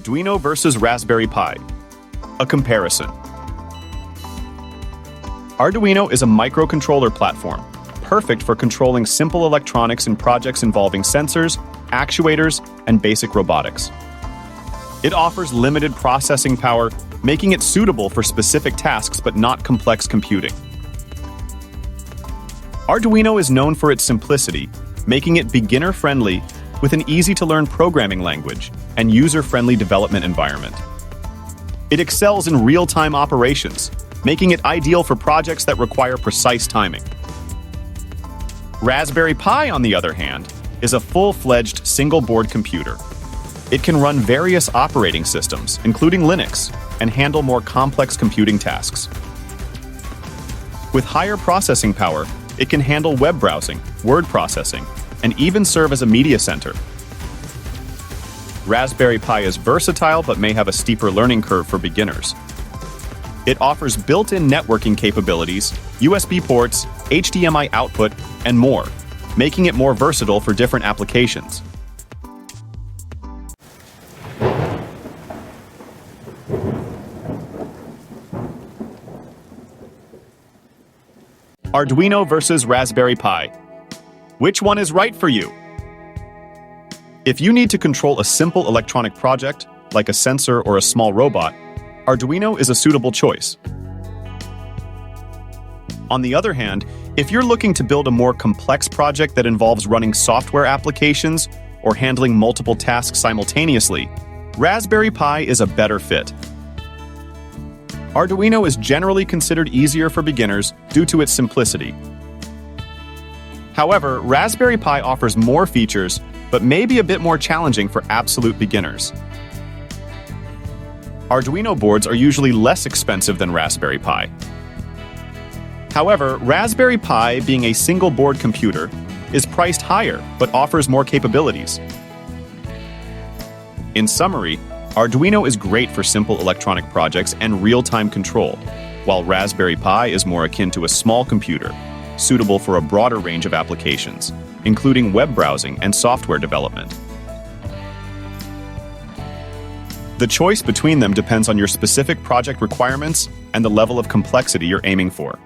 Arduino versus Raspberry Pi. A comparison. Arduino is a microcontroller platform, perfect for controlling simple electronics in projects involving sensors, actuators, and basic robotics. It offers limited processing power, making it suitable for specific tasks but not complex computing. Arduino is known for its simplicity, making it beginner-friendly with an easy-to-learn programming language and user-friendly development environment. It excels in real-time operations, making it ideal for projects that require precise timing. Raspberry Pi, on the other hand, is a full-fledged single-board computer. It can run various operating systems, including Linux, and handle more complex computing tasks. With higher processing power, it can handle web browsing, word processing, and even serve as a media center. Raspberry Pi is versatile but may have a steeper learning curve for beginners. It offers built-in networking capabilities, USB ports, HDMI output, and more, making it more versatile for different applications. Arduino versus Raspberry Pi. Which one is right for you? If you need to control a simple electronic project, like a sensor or a small robot, Arduino is a suitable choice. On the other hand, if you're looking to build a more complex project that involves running software applications or handling multiple tasks simultaneously, Raspberry Pi is a better fit. Arduino is generally considered easier for beginners due to its simplicity. However, Raspberry Pi offers more features, but may be a bit more challenging for absolute beginners. Arduino boards are usually less expensive than Raspberry Pi. However, Raspberry Pi, being a single-board computer, is priced higher but offers more capabilities. In summary, Arduino is great for simple electronic projects and real-time control, while Raspberry Pi is more akin to a small computer, suitable for a broader range of applications, including web browsing and software development. The choice between them depends on your specific project requirements and the level of complexity you're aiming for.